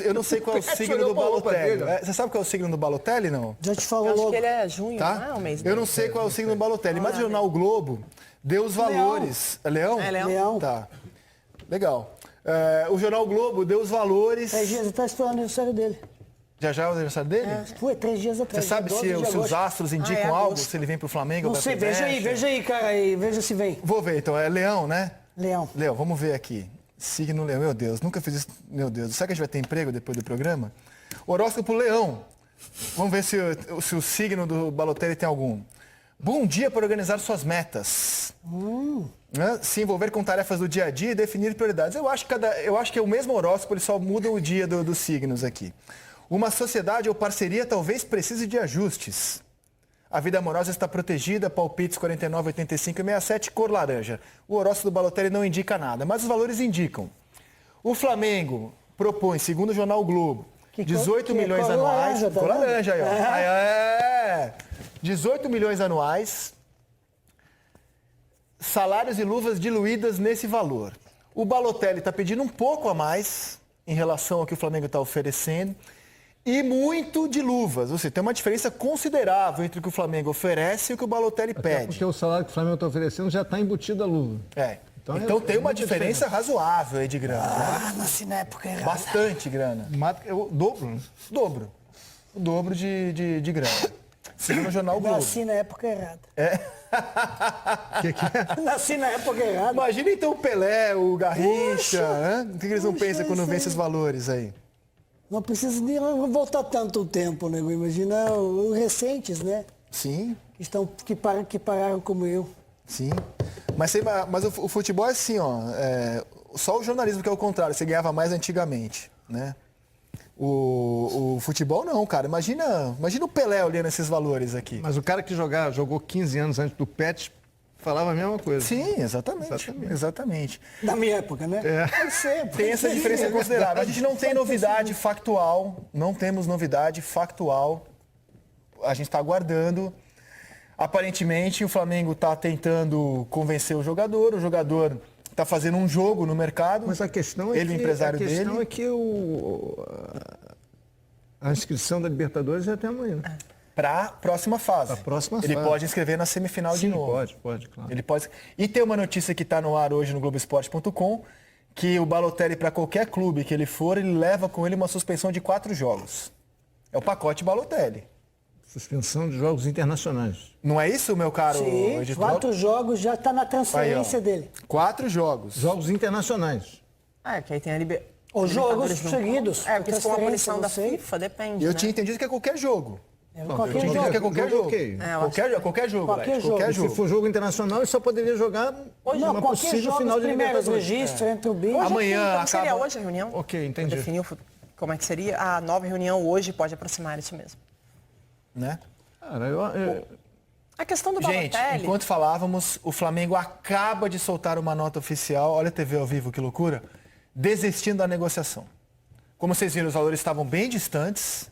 Eu não sei qual é o signo do Balotelli. Você sabe qual é o signo do Balotelli, não? Já te falou Acho logo. que ele é junho, Tá? não é? O mês Eu dele. não sei qual é o signo do Balotelli, mas o jornal o Globo deu os valores. É Leão? É Leão. Leão. Tá. Legal. O jornal o Globo deu os valores. 3 dias atrás foi o aniversário dele. Já é o aniversário dele? Foi 3 dias Você atrás. sabe 12 de se os agosto. astros indicam é algo? agosto. Se ele vem pro Flamengo? Não vai sei, pro veja aí, cara, aí, veja se vem. Vou ver, então. É Leão, né? Leão. Leão, vamos ver aqui. Signo Leão. Meu Deus, nunca fiz isso. Meu Deus. Será que a gente vai ter emprego depois do programa? Horóscopo Leão. Vamos ver se o signo do Balotelli tem algum. Bom dia para organizar suas metas. Né? Se envolver com tarefas do dia a dia e definir prioridades. Eu acho que é o mesmo horóscopo, ele só muda o dia dos signos aqui. Uma sociedade ou parceria talvez precise de ajustes. A vida amorosa está protegida, palpites 49, 85 e 67, cor laranja. O horóscopo do Balotelli não indica nada, mas os valores indicam. O Flamengo propõe, segundo o jornal o Globo, 18 milhões cor anuais. laranja, tá Cor vendo? laranja aí, ó. 18 milhões anuais. Salários e luvas diluídas nesse valor. O Balotelli está pedindo um pouco a mais em relação ao que o Flamengo está oferecendo. E muito de luvas. Ou seja, tem uma diferença considerável entre o que o Flamengo oferece e o que o Balotelli pede. Porque o salário que o Flamengo está oferecendo já está embutido a luva. Então tem uma diferença razoável aí de grana. Né? Nasci na época errada. Bastante grana. O dobro, né? Dobro. O dobro de grana. Segundo o jornal o Globo. Nasci na época errada. Que é? Nasci na época errada. Imagina então o Pelé, o Garrincha, né? O que eles não Puxa, pensam quando isso vê aí. esses valores aí? Não precisa de voltar tanto o tempo, né? Imagina os recentes, né? Sim, Que pararam como eu. sim. Mas o futebol é assim, ó. Só o jornalismo que é o contrário, você ganhava mais antigamente, né? O futebol não, cara. Imagina o Pelé olhando esses valores aqui. Mas o cara que jogou 15 anos antes do Pet falava a mesma coisa. Sim, exatamente. Da minha época, né? Pode ser. Tem essa diferença considerável. A gente não tem novidade factual, não temos novidade factual. A gente está aguardando. Aparentemente, o Flamengo está tentando convencer o jogador está fazendo um jogo no mercado. Mas a questão é ele, o empresário dele. A questão é que a inscrição da Libertadores é até amanhã. Para a próxima fase. Ele pode inscrever na semifinal de novo. Pode, claro. Ele pode. E tem uma notícia que está no ar hoje no Globoesporte.com, que o Balotelli, para qualquer clube que ele for, ele leva com ele uma suspensão de 4 jogos. É o pacote Balotelli. Suspensão de jogos internacionais. Não é isso, meu caro Sim, editor? 4 jogos já está na transferência Aí, ó. dele. 4 jogos. Jogos internacionais. Que aí tem a Os jogos Libertadores não seguidos. conta. Porque se for uma transferência, punição da não sei. FIFA, depende, Eu né? tinha entendido que é qualquer jogo. Qualquer Eu tinha entendido jogo. que é qualquer jogo. Ok. Qualquer jogo, Qualquer Alex, jogo. qualquer Se jogo. for jogo internacional, ele só poderia jogar Não, uma qualquer possível jogo, final os de primeiros Libertadores. registros entre o BID. Amanhã Como seria acaba... hoje a reunião? Ok, entendi. Definiu como é que seria? A nova reunião hoje pode aproximar isso mesmo. Né? Cara, A questão do Gente, Balotelli... enquanto falávamos, o Flamengo acaba de soltar uma nota oficial, olha a TV ao vivo, que loucura, desistindo da negociação. Como vocês viram, os valores estavam bem distantes,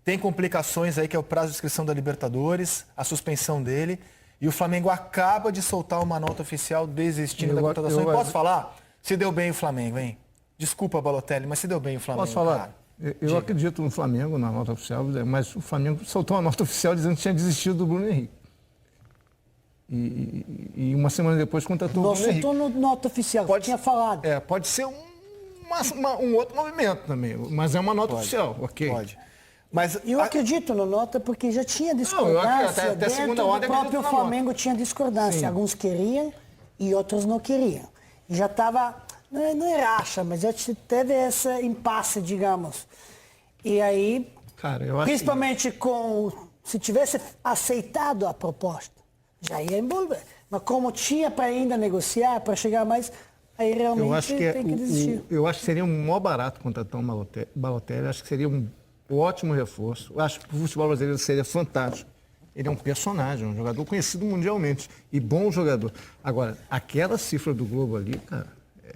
tem complicações aí, que é o prazo de inscrição da Libertadores, a suspensão dele, e o Flamengo acaba de soltar uma nota oficial desistindo da contratação. E posso falar? Se deu bem o Flamengo, hein? Desculpa, Balotelli, mas se deu bem o Flamengo. Posso falar? Cara. Eu acredito no Flamengo, na nota oficial, mas o Flamengo soltou uma nota oficial dizendo que tinha desistido do Bruno Henrique. E uma semana depois contratou o Não Bruno Henrique. soltou nota oficial, tinha falado. Pode ser um outro movimento também, mas é uma nota oficial, ok? Pode. Mas Eu acredito na nota porque já tinha eu discordância. acredito, até a dentro segunda do ordem eu acredito próprio na Flamengo tinha discordância. Sim. Alguns queriam e outros não queriam. E já estava, não é racha, mas já teve essa impasse, digamos. E aí, Cara, eu acho principalmente se tivesse aceitado a proposta, já ia envolver. Mas como tinha para ainda negociar, para chegar mais, aí realmente eu acho que tem que desistir. eu acho que seria um maior barato contratar um Balotelli, acho que seria um ótimo reforço. Eu acho que o futebol brasileiro seria fantástico. Ele é um personagem, um jogador conhecido mundialmente e bom jogador. Agora, aquela cifra do Globo ali, cara,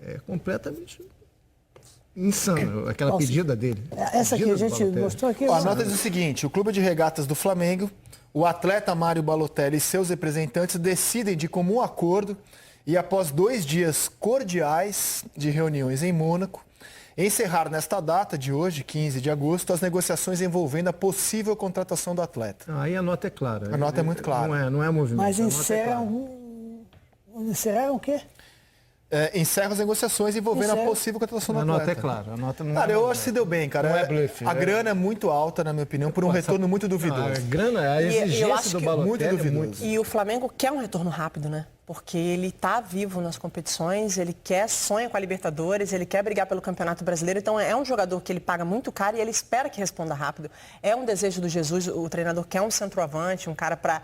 é completamente insano, aquela pedida dele. Essa aqui a gente mostrou aqui. a nota diz o seguinte: o Clube de Regatas do Flamengo, o atleta Mário Balotelli e seus representantes decidem de comum acordo e após 2 dias cordiais de reuniões em Mônaco, encerrar nesta data de hoje, 15 de agosto, as negociações envolvendo a possível contratação do atleta. Aí a nota é clara. A nota é muito clara. Não é movimento. Mas a nota é clara. encerraram o quê? Encerra as negociações envolvendo a Encerra. possível contratação do A atleta. nota é clara. A nota não Cara, é eu acho que se deu bem, cara. Não é bluff, A né? grana é muito alta, na minha opinião, por um retorno muito duvidoso. A grana, a E eu exigência acho do que Balotelli muito é duvidoso. muito. E o Flamengo quer um retorno rápido, né? Porque ele está vivo nas competições, ele sonha com a Libertadores, ele quer brigar pelo Campeonato Brasileiro. Então é um jogador que ele paga muito caro e ele espera que responda rápido. É um desejo do Jesus, o treinador quer um centroavante, um cara para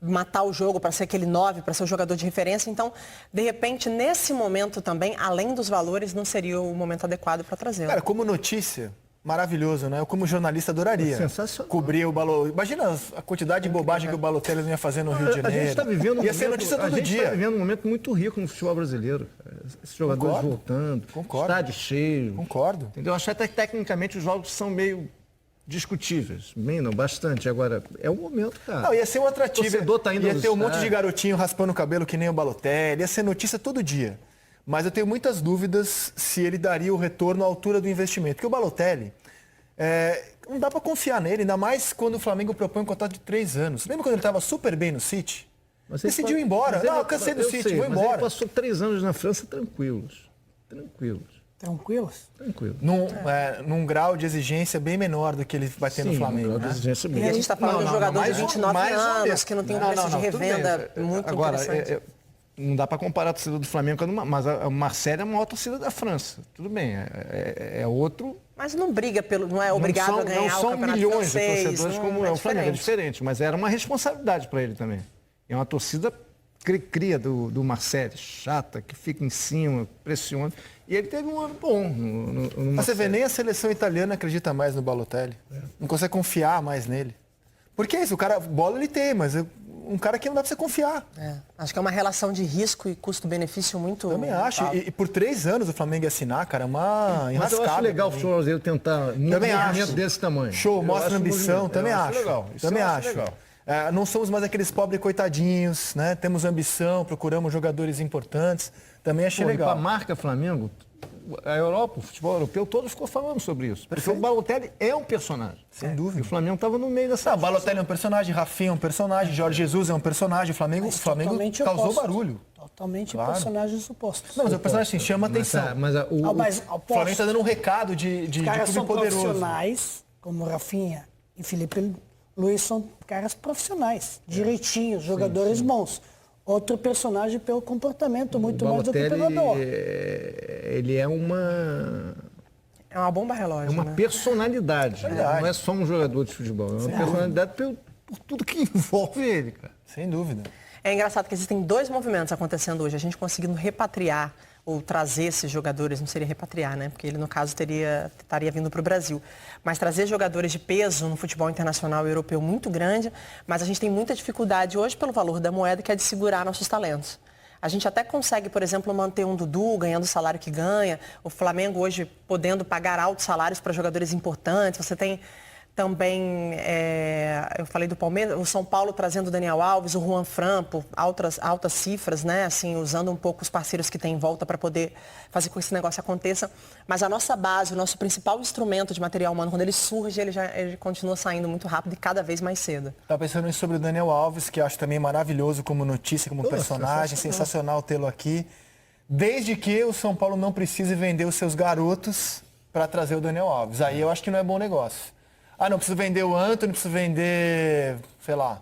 matar o jogo, para ser aquele 9, para ser o jogador de referência. Então, de repente, nesse momento também, além dos valores, não seria o momento adequado para trazê-lo. Cara, como notícia, maravilhoso, né? Eu como jornalista adoraria Sensacional. cobrir o Balotelli. Imagina a quantidade de bobagem que o Balotelli não ia fazer no Rio de A Janeiro. gente está vivendo Ia ser notícia todo a gente dia. está vivendo um momento muito rico no futebol brasileiro. Esses jogadores Concordo. voltando, Concordo. estádio cheio. Concordo. Entendeu? Acho até que tecnicamente os jogos são meio discutíveis. Meio não, bastante. Agora, é o momento, cara. Não, ia ser um atrativo. O torcedor tá indo ia no ter um monte de estádio. garotinho raspando o cabelo que nem o Balotelli. Ia ser notícia todo dia. Mas eu tenho muitas dúvidas se ele daria o retorno à altura do investimento. Porque o Balotelli, não dá para confiar nele, ainda mais quando o Flamengo propõe um contrato de 3 anos. Lembra quando ele estava super bem no City? Mas ele Decidiu ir pa- embora. mas Não, ele- eu cansei do eu City, sei, vou mas embora. Ele passou 3 anos na França tranquilos. Tranquilos? Tranquilo. Num grau de exigência bem menor do que ele vai ter no Flamengo. grau de Né? exigência bem. E a gente está falando de um jogador de mais 29 mais ou anos, menos. que não tem um preço de tudo revenda bem. muito Agora, interessante. não dá para comparar a torcida do Flamengo com a do mas a Marseille é a maior torcida da França. Tudo bem, é outro. Mas não briga pelo, não é obrigado não são, a ganhar não o são Campeonato milhões francês, de torcedores não, como é o Flamengo, é diferente. Mas era uma responsabilidade para ele também. É uma torcida cria do Marseille, chata, que fica em cima, pressiona. E ele teve um ano bom no Mas você vê, Marseille. nem a seleção italiana acredita mais no Balotelli. Não consegue confiar mais nele. Porque é isso, o cara, bola ele tem, mas um cara que não dá pra você confiar. Acho que é uma relação de risco e custo-benefício muito Também acho. alta. E por 3 anos o Flamengo ia assinar, cara, é uma Mas enrascada. eu acho legal o pra mim. futebol brasileiro tentar um Também movimento acho. desse tamanho. Show, Eu mostra acho um ambição, movimento. também Eu acho. legal. Isso Também eu acho. legal. Não somos mais aqueles pobres coitadinhos, né? Temos ambição, procuramos jogadores importantes. Também achei Pô, e legal. pra marca Flamengo, a Europa, o futebol europeu, todo ficou falando sobre isso. Porque o Balotelli é um personagem. Sem dúvida. E o Flamengo estava no meio dessa... Não, Balotelli é um personagem, Rafinha é um personagem, Jorge Jesus é um personagem. O Flamengo Totalmente causou oposto. barulho. Totalmente Claro. personagens supostos. Não, mas o personagem assim, chama atenção. Mas O Flamengo está dando um recado de Os caras clube são poderoso. profissionais, como Rafinha e Felipe Luiz são caras profissionais, direitinhos, jogadores bons. Outro personagem pelo comportamento, muito mais do que pela dor. ele é uma bomba relógio, né? personalidade. Né? Não é só um jogador de futebol. É uma personalidade por tudo que envolve ele, cara. Sem dúvida. É engraçado que existem 2 movimentos acontecendo hoje. A gente conseguindo repatriar ou trazer esses jogadores, não seria repatriar, né? Porque ele, no caso, estaria vindo para o Brasil. Mas trazer jogadores de peso no futebol internacional e europeu muito grande, mas a gente tem muita dificuldade hoje pelo valor da moeda, que é de segurar nossos talentos. A gente até consegue, por exemplo, manter um Dudu ganhando o salário que ganha, o Flamengo hoje podendo pagar altos salários para jogadores importantes. Você tem também, eu falei do Palmeiras, o São Paulo trazendo o Daniel Alves, o Juan Fran, por altas cifras, né? Assim, usando um pouco os parceiros que tem em volta para poder fazer com que esse negócio aconteça. Mas a nossa base, o nosso principal instrumento de material humano, quando ele surge, ele continua saindo muito rápido e cada vez mais cedo. Estava pensando sobre o Daniel Alves, que eu acho também maravilhoso como notícia, como personagem, sensacional tê-lo aqui. Desde que o São Paulo não precise vender os seus garotos para trazer o Daniel Alves. Aí eu acho que não é bom negócio. Não preciso vender o Antony, preciso vender, sei lá,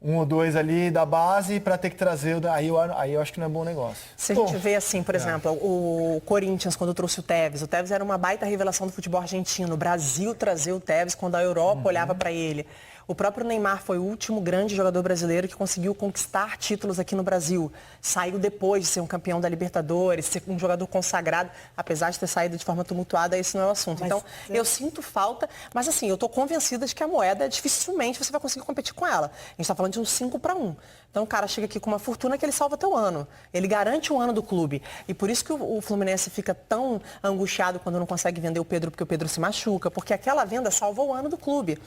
1 ou 2 ali da base para ter que trazer o... Aí eu acho que não é bom negócio. Se a gente vê assim, por exemplo, o Corinthians, quando trouxe o Tevez era uma baita revelação do futebol argentino. O Brasil trazer o Tevez quando a Europa olhava para ele. O próprio Neymar foi o último grande jogador brasileiro que conseguiu conquistar títulos aqui no Brasil. Saiu depois de ser um campeão da Libertadores, ser um jogador consagrado, apesar de ter saído de forma tumultuada, esse não é o assunto. Então, eu sinto falta, mas assim, eu estou convencida de que a moeda, dificilmente você vai conseguir competir com ela. A gente está falando de um 5-1. Então, o cara chega aqui com uma fortuna que ele salva teu ano. Ele garante o ano do clube. E por isso que o Fluminense fica tão angustiado quando não consegue vender o Pedro, porque o Pedro se machuca, porque aquela venda salva o ano do clube.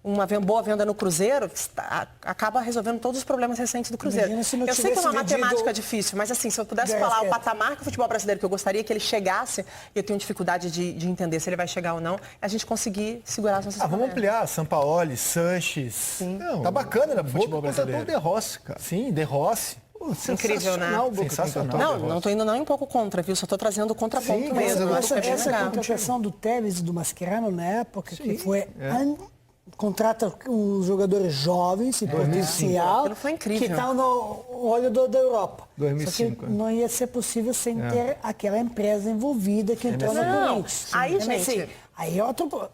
Uma boa boa venda no Cruzeiro, acaba resolvendo todos os problemas recentes do Cruzeiro. Imagina se não Eu sei que é uma tivesse matemática vendido difícil, mas assim, se eu pudesse Gareth falar o Bale. patamar que o futebol brasileiro que eu gostaria que ele chegasse, eu tenho dificuldade de entender se ele vai chegar ou não, é a gente conseguir segurar as nossas Vamos panelas. ampliar. Sampaoli, Sanches. Não, Tá bacana no Boca futebol contratou brasileiro. o De Rossi, cara. Sim, De Rossi. Pô, Incrível, né? sensacional, Boca Sensacional. contratou. Não estou indo nem um pouco contra, viu? Só estou trazendo o contraponto Sim, mesmo. mas Essa, Não tô essa criticando. contratação do Tevez e do Mascherano na época, que foi contrata os jogadores jovens e potencial, Aquilo foi incrível. que estão no olho da Europa. 2005, Só que não ia ser possível sem ter aquela empresa envolvida que entrou no Não, Corinthians. aí, MSI. gente- Aí é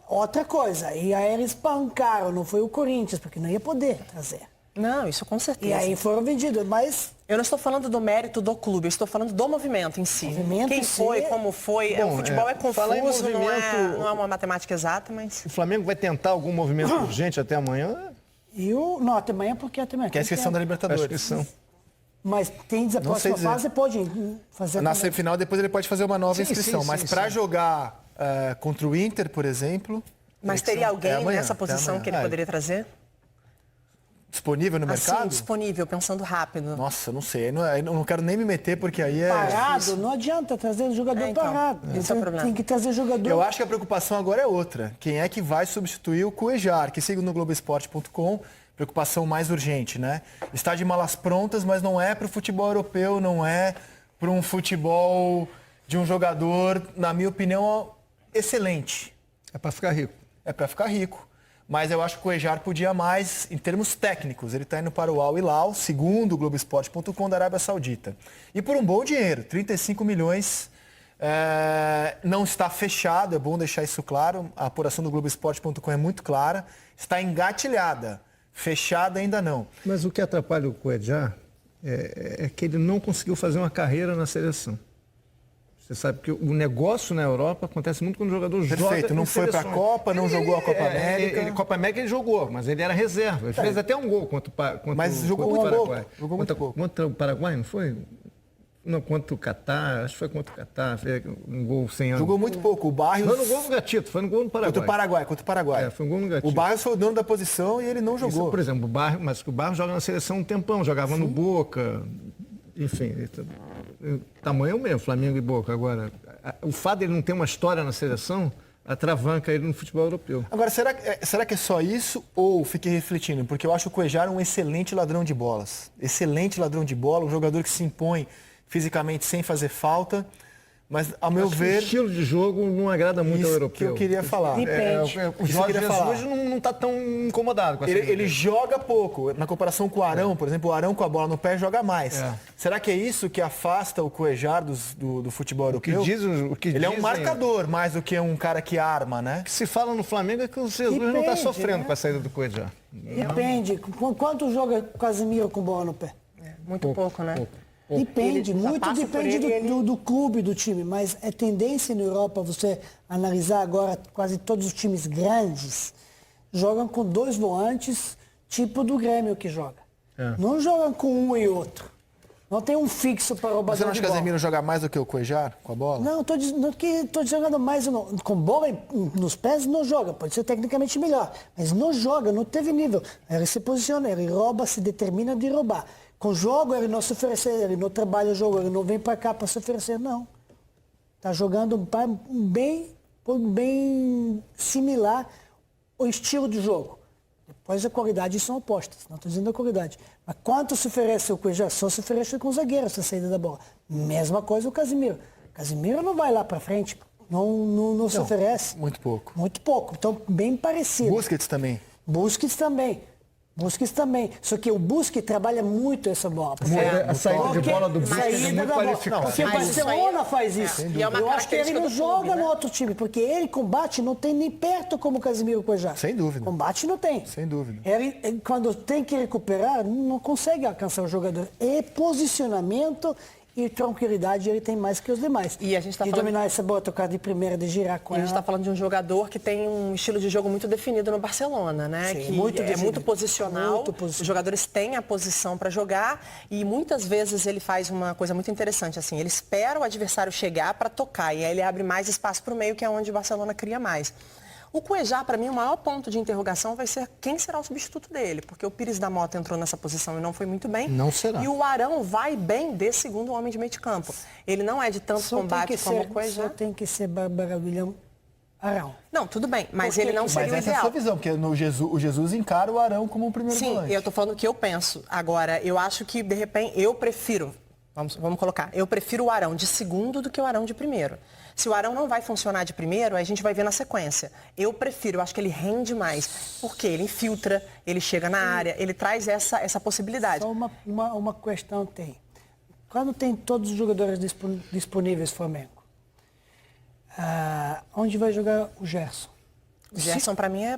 outra coisa. E aí eles espancaram, não foi o Corinthians, porque não ia poder trazer. Não, isso com certeza. E aí foram vendidos, mas Eu não estou falando do mérito do clube, eu estou falando do movimento em si. Movimento Quem em si foi, é- como foi. Bom, O futebol é falar em confuso, não é movimento- uma matemática exata, mas... O Flamengo vai tentar algum movimento urgente até amanhã? não, até amanhã, porque até amanhã. Que é a inscrição da Acho que Libertadores. são. Mas tem a Não sei próxima dizer. fase, pode fazer Na também. semifinal, depois ele pode fazer uma nova Sim, inscrição. sim, mas sim, para sim. jogar contra o Inter, por exemplo... Mas teria que teria ser alguém até amanhã, nessa até posição amanhã. que ele poderia trazer? Disponível no Assim, mercado? disponível, pensando rápido. Nossa, não sei. Aí não quero nem me meter, porque aí é... Parado, não adianta trazer jogador então, parado. esse é o problema. Tem que trazer jogador. Eu acho que a preocupação agora é outra. Quem é que vai substituir o Cuejar? Que siga no Globoesporte.com. Preocupação mais urgente, né? Está de malas prontas, mas não é para o futebol europeu, não é para um futebol de um jogador, na minha opinião, excelente. É para ficar rico. É para ficar rico. Mas eu acho que o Cuejar podia mais em termos técnicos. Ele está indo para o Al Hilal, segundo o Globoesporte.com, da Arábia Saudita. E por um bom dinheiro, 35 milhões. Não está fechado, é bom deixar isso claro. A apuração do Globoesporte.com é muito clara. Está engatilhada. Fechada ainda não. Mas o que atrapalha o Cuejar é que ele não conseguiu fazer uma carreira na seleção. Você sabe que o negócio na Europa acontece muito quando o jogador joga. Perfeito, não em foi para a seleções. Copa, não jogou a Copa América. Copa América ele jogou, mas ele era reserva. Ele fez até um gol contra Mas o jogou contra o muito pouco, Paraguai. jogou muito pouco. Contra o Paraguai, não foi? Não, contra o Catar, acho que foi contra o Catar, fez um gol sem ano. Jogou muito pouco. O Barrios... Foi no gol no Gatito, foi no gol no Paraguai. Contra o Paraguai. Foi um gol no Gatito. O Barrios foi o dono da posição e ele não Isso, jogou. por exemplo, o Barros, mas que o Barros joga na seleção um tempão, jogava no Boca, enfim, o tamanho é o mesmo, Flamengo e Boca. Agora, o fato dele não ter uma história na seleção atravanca ele no futebol europeu. Agora, será que é só isso ou fiquei refletindo? Porque eu acho o Cuejar um excelente ladrão de bolas. Excelente ladrão de bola, um jogador que se impõe fisicamente sem fazer falta. Mas, ao meu Acho que ver... o estilo de jogo não agrada muito ao Isso europeu. que eu queria falar. Depende. O Isso eu Jorge queria falar. Jesus não está tão incomodado com essa Ele joga pouco. Na comparação com o Arão, por exemplo, o Arão com a bola no pé joga mais. É. Será que é isso que afasta o Cuejar do futebol O que europeu? dizem, Ele é um marcador mais do que um cara que arma, né? O que se fala no Flamengo é que o Jesus não está Depende, sofrendo né? com a saída do Cuejar. Depende. Quanto joga Casemiro com bola no pé? Muito pouco, né? Depende, Ele já muito passa depende por ele, do clube, do time. Mas é tendência na Europa, você analisar agora, quase todos os times grandes jogam com dois volantes, tipo do Grêmio que joga. Não jogam com um e outro. Não tem um fixo para roubar Você não de acha que o bola. Casemiro joga mais do que o Cuejar com a bola? Não, estou jogando mais com bola nos pés, não joga. Pode ser tecnicamente melhor, mas não joga, não teve nível. Ele se posiciona, ele rouba, se determina de roubar. Com o jogo, ele não se oferece, ele não trabalha o jogo, ele não vem para cá para se oferecer, não. Está jogando bem similar ao estilo de jogo. Depois a qualidade são opostas, não estou dizendo a qualidade. Mas quanto se oferece o Cuejar? Só se oferece com o zagueiro essa saída da bola. Mesma coisa o Casemiro. Casemiro não vai lá para frente, não se oferece. Muito pouco. Muito pouco, então bem parecido. Busquets também. Busquets também. Só que o Busquets trabalha muito essa bola. A saída de bola do Busquets é Saída muito da bola. qualificada. Porque o Mas isso Barcelona aí- faz isso. E é uma Eu acho que ele característica não do joga clube, né? no outro time, porque ele combate não tem nem perto como o Casemiro Cuejar. Sem dúvida. Combate não tem. Sem dúvida. Ele, quando tem que recuperar, não consegue alcançar o jogador. É posicionamento e tranquilidade ele tem mais que os demais. E a gente tá de falando- dominar essa bola, tocar de primeira, de girar com E a gente ela. está falando de um jogador que tem um estilo de jogo muito definido no Barcelona, né? Sim, que muito é definido. muito posicional. Muito posicional. Os jogadores têm a posição para jogar e muitas vezes ele faz uma coisa muito interessante assim. Ele espera o adversário chegar para tocar e aí ele abre mais espaço para o meio, que é onde o Barcelona cria mais. O Cuejá, para mim, o maior ponto de interrogação vai ser quem será o substituto dele, porque o Pires da Mota entrou nessa posição e não foi muito bem. Não será. E o Arão vai bem de segundo homem de meio de campo. Ele não é de tanto combate como o Cuejá. Só tem que ser Bárbara William Arão. Não, tudo bem, mas ele não Mas seria o essa é a ideal. sua visão, porque o Jesus encara o Arão como o primeiro Sim, volante. eu tô falando o que eu penso. Agora, eu acho que, de repente, eu prefiro, vamos colocar, eu prefiro o Arão de segundo do que o Arão de primeiro. Se o Arão não vai funcionar de primeiro, a gente vai ver na sequência. Eu acho que ele rende mais, porque ele infiltra, ele chega na área, ele traz essa possibilidade. Só uma questão tem. Quando tem todos os jogadores disponíveis Flamengo, onde vai jogar o Gerson? O Gerson, para mim, é